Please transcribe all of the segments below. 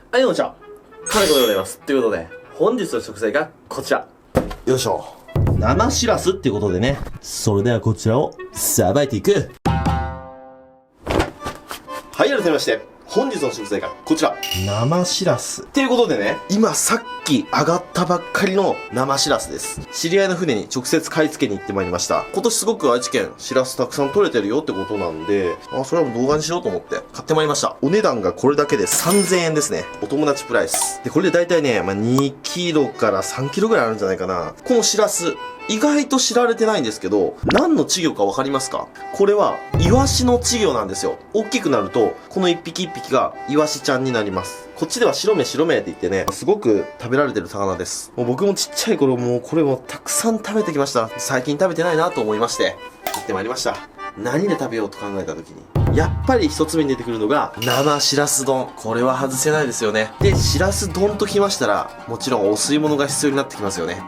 はい、どうもこんにちは。金子でございます。ということで、本日の食材がこちら。よいしょ。生しらすっていうことでね。それではこちらをさばいていく。はい、改めまして、本日の食材がこちら。生しらす。っていうことでね、今さっき上がったばっかりの生しらすです。知り合いの船に直接買い付けに行ってまいりました。今年すごく愛知県しらすたくさん取れてるよってことなんで、それはもう動画にしようと思って買ってまいりました。お値段がこれだけで3000円ですね。お友達プライス。で、これで大体ね、2キロから3キロぐらいあるんじゃないかな。このしらす。意外と知られてないんですけど、何の稚魚かわかりますか？これは、イワシの稚魚なんですよ。大きくなると、この一匹一匹がイワシちゃんになります。こっちでは白目白目って言ってね、すごく食べられてる魚です。もう僕もちっちゃい頃もうこれをたくさん食べてきました。最近食べてないなと思いまして、買ってまいりました。何で食べようと考えた時に、やっぱり一つ目に出てくるのが、生しらす丼。これは外せないですよね。で、しらす丼ときましたら、もちろんお吸い物が必要になってきますよね。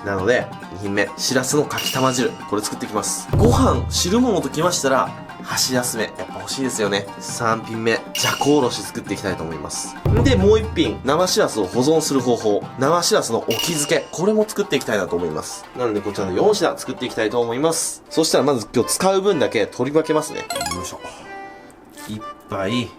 なので、2品目、しらすのかきたま汁。これ作っていきます。ご飯、汁物ときましたら、箸休め。やっぱ欲しいですよね。3品目、じゃこおろし作っていきたいと思います。で、もう1品、生しらすを保存する方法。生しらすの沖漬け。これも作っていきたいなと思います。なので、こちらの4品作っていきたいと思います。そしたらまず今日使う分だけ取り分けますね。よいしょ。1杯、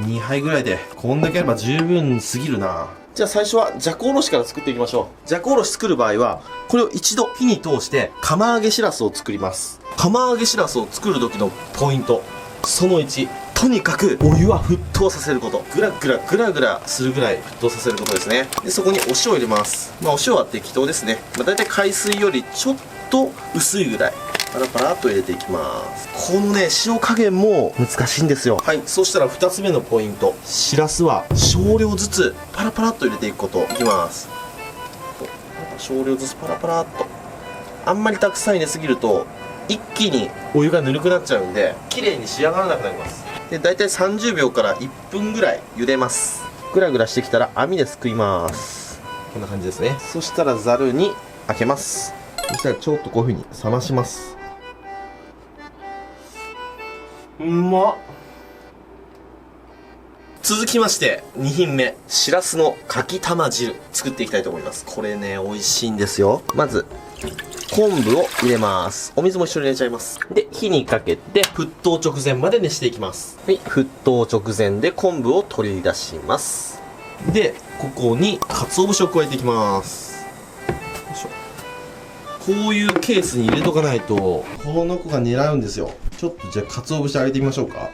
2杯ぐらいで、こんだけあれば十分すぎるな。じゃあ最初はじゃこおろしから作っていきましょう。じゃこおろし作る場合は、これを一度火に通して釜揚げしらすを作ります。釜揚げしらすを作る時のポイント。その1、とにかくお湯は沸騰させること。ぐらぐらぐらぐらするぐらい沸騰させることですね。で、そこにお塩を入れます。お塩は適当ですね。だいたい海水よりちょっと薄いぐらい。パラパラっと入れていきます。このね、塩加減も難しいんですよ。はい、そしたら2つ目のポイント。しらすは少量ずつパラパラっと入れていくこと。いきます。少量ずつパラパラっと。あんまりたくさん入れすぎると、一気にお湯がぬるくなっちゃうんで、綺麗に仕上がらなくなります。で、だいたい30秒から1分ぐらい茹でます。グラグラしてきたら網ですくいます。こんな感じですね。そしたらざるに開けます。そしたらちょっとこういう風に冷まします。うまっ。続きまして2品目、しらすのかきたま汁作っていきたいと思います。これね、美味しいんですよ。まず昆布を入れます。お水も一緒に入れちゃいます。で、火にかけて沸騰直前まで熱していきます。はい、沸騰直前で昆布を取り出します。で、ここに鰹節を加えていきます。よいしょ。こういうケースに入れとかないとこの子が狙うんですよ。ちょっとじゃあ鰹節あげてみましょうか。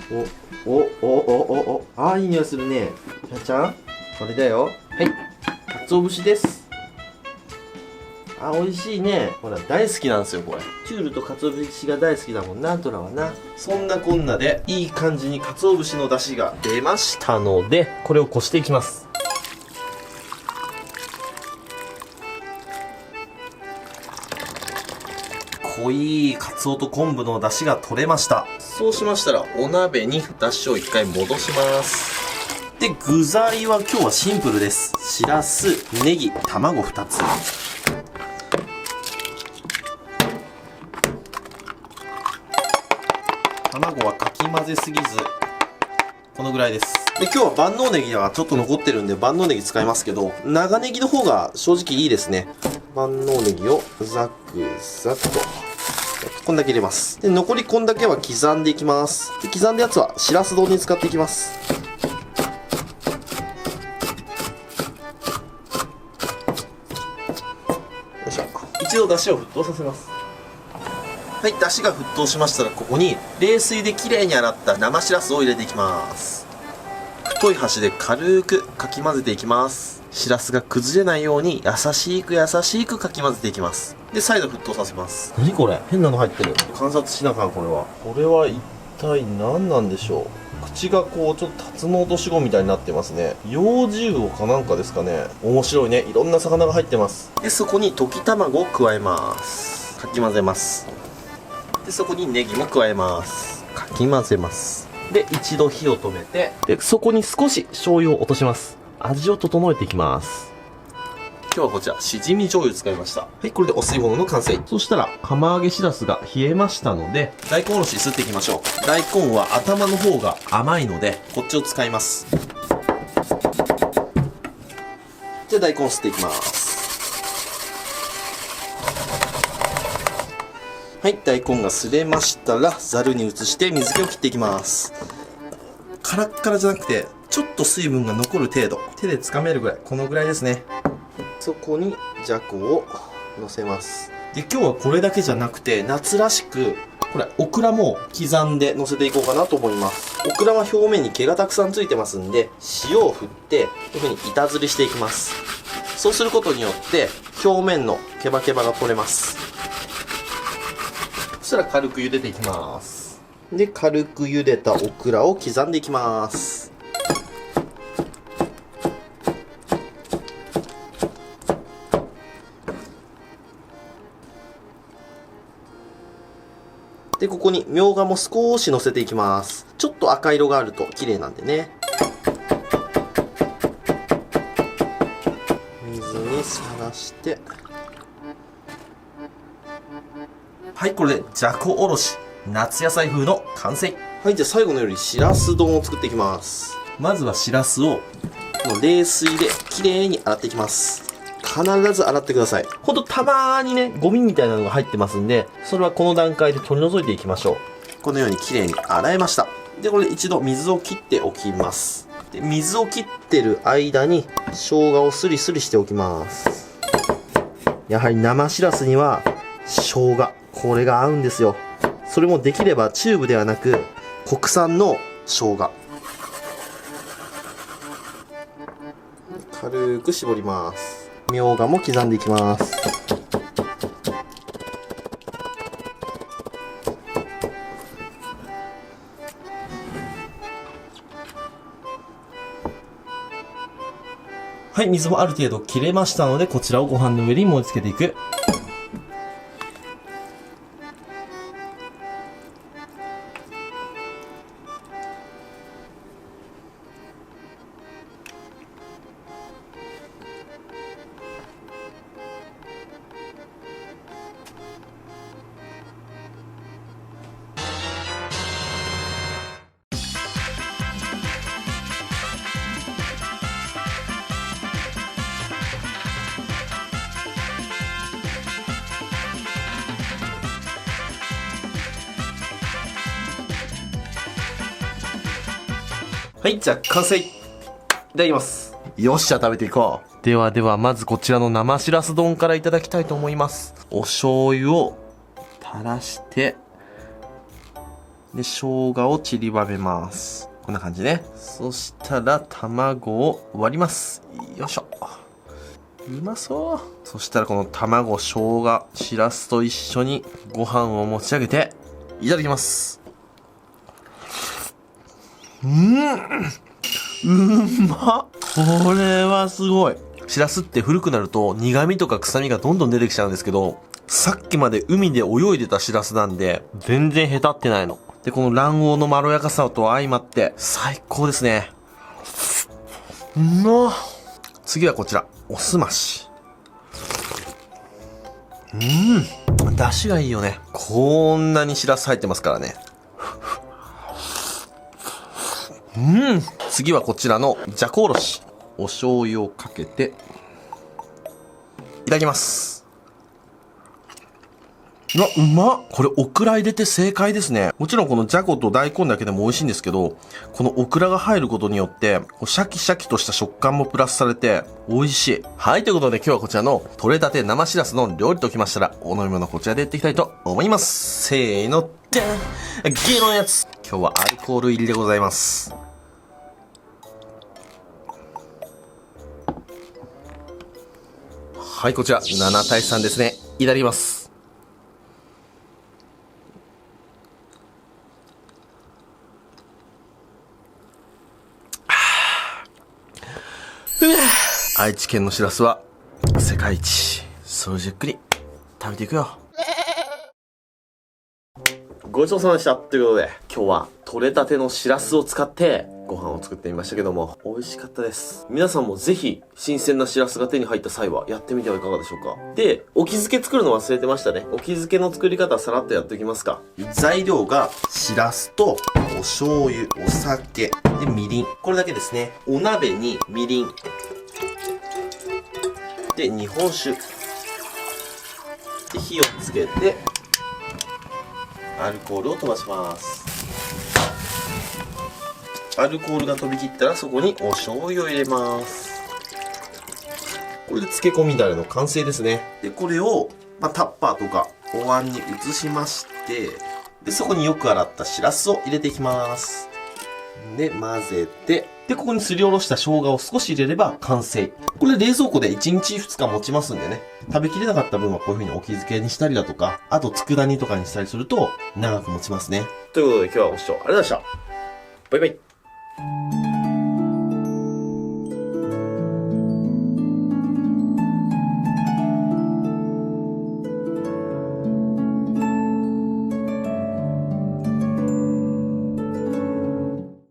ああ、いい匂いするね。ひなちゃん、これだよ。はい、鰹節です。あ、美味しいね。ほら、大好きなんですよ、これ。チュールと鰹節が大好きだもんな、トラはな。そんなこんなで、いい感じに鰹節の出汁が出ましたので、これをこしていきます。濃い鰹と昆布の出汁が取れました。そうしましたら、お鍋に出汁を一回戻します。で、具材は今日はシンプルです。しらす、ネギ、卵2つ。卵はかき混ぜすぎず、このぐらいです。で、今日は万能ネギがちょっと残ってるんで万能ネギ使いますけど、長ネギの方が正直いいですね。万能ネギをザクザクと。こんだけ入れます。で、残りこんだけは刻んでいきます。で、刻んだやつはしらす丼に使っていきます。よいしょ。一度出汁を沸騰させます。はい、出汁が沸騰しましたら、ここに冷水できれいに洗った生しらすを入れていきます。太い箸で軽くかき混ぜていきます。しらすが崩れないように優しくかき混ぜていきます。で、再度沸騰させます。何これ、変なの入ってる。観察しながら、これは一体何なんでしょう。口がこうちょっとタツノオトシゴみたいになってますね。幼獣魚かなんかですかね。面白いね。いろんな魚が入ってます。で、そこに溶き卵を加えます。かき混ぜます。で、そこにネギも加えます。かき混ぜます。で、一度火を止めて、で、そこに少し醤油を落とします。味を整えていきます。今日はこちら、しじみ醤油使いました。はい、これでお吸い物の完成。そしたら、釜揚げしらすが冷えましたので、大根おろしすっていきましょう。大根は頭の方が甘いので、こっちを使います。じゃあ大根吸っていきます。はい、大根がすれましたら、ざるに移して水気を切っていきます。カラッカラじゃなくて、ちょっと水分が残る程度。手で掴めるぐらい。このぐらいですね。そこに、じゃこを乗せます。で、今日はこれだけじゃなくて、夏らしく、これ、オクラも刻んで乗せていこうかなと思います。オクラは表面に毛がたくさんついてますんで、塩を振って、こういう風に板ずりしていきます。そうすることによって、表面のケバケバが取れます。そしたら軽く茹でていきます。で、軽く茹でたオクラを刻んでいきます。で、ここにみょうがも少し乗せていきます。ちょっと赤色があると綺麗なんでね。水にさらして。はい、これでじゃこおろし夏野菜風の完成。はい、じゃあ最後のよりしらす丼を作っていきます。まずはしらすをこの冷水できれいに洗っていきます。必ず洗ってください。ほんとたまーにね、ゴミみたいなのが入ってますんで、それはこの段階で取り除いていきましょう。このようにきれいに洗えました。で、これで一度水を切っておきます。で、水を切ってる間に生姜をスリスリしておきます。やはり生しらすには生姜、これが合うんですよ。それもできればチューブではなく国産の生姜。軽く絞ります。みょうがも刻んでいきます。はい、水もある程度切れましたので、こちらをご飯の上に盛り付けていく。はい、じゃあ完成。いただきます。よっしゃ、食べていこう。ではでは、まずこちらの生しらす丼からいただきたいと思います。お醤油を垂らして、で、生姜を散りばめます。こんな感じね。そしたら、卵を割ります。よいしょ。うまそう。そしたら、この卵、生姜、しらすと一緒にご飯を持ち上げて、いただきます。うまっ。これはすごい。しらすって古くなると苦味とか臭みがどんどん出てきちゃうんですけど、さっきまで海で泳いでたしらすなんで、全然へたってないの。で、この卵黄のまろやかさと相まって、最高ですね。次はこちら、おすまし。出汁がいいよね。こんなにしらす入ってますからね。次はこちらのじゃこおろし。お醤油をかけて、いただきます。うわ、うまっ。これオクラ入れて正解ですね。もちろんこのじゃこと大根だけでも美味しいんですけど、このオクラが入ることによって、シャキシャキとした食感もプラスされて、美味しい。はい、ということで今日はこちらの取れたて生しらすの料理ときましたら、お飲み物こちらでやっていきたいと思います。せーの、でん！ゲのやつ。今日はアルコール入りでございます。はい、こちら、7対3ですね。いただきます。愛知県のしらすは、世界一。それじっくり、食べていくよ。ごちそうさまでした。ということで、今日は取れたてのしらすを使って、ご飯を作ってみましたけども、美味しかったです。皆さんもぜひ、新鮮なしらすが手に入った際は、やってみてはいかがでしょうか。で、お気づけ作るの忘れてましたね。お気づけの作り方、さらっとやっておきますか。材料が、しらすと、お醤油、お酒、で、みりん。これだけですね。お鍋に、みりん。で、日本酒。で、火をつけて、アルコールを飛ばします。アルコールが飛び切ったらそこにお醤油を入れます。これで漬け込みだれの完成ですね。で、これを、タッパーとかお椀に移しまして、で、そこによく洗ったしらすを入れていきます。で、混ぜて、で、ここにすりおろした生姜を少し入れれば完成。これ冷蔵庫で1日2日持ちますんでね。食べきれなかった分はこういう風にお気漬けにしたりだとか、あと佃煮とかにしたりすると長く持ちますね。ということで今日はご視聴ありがとうございました。バイバイ。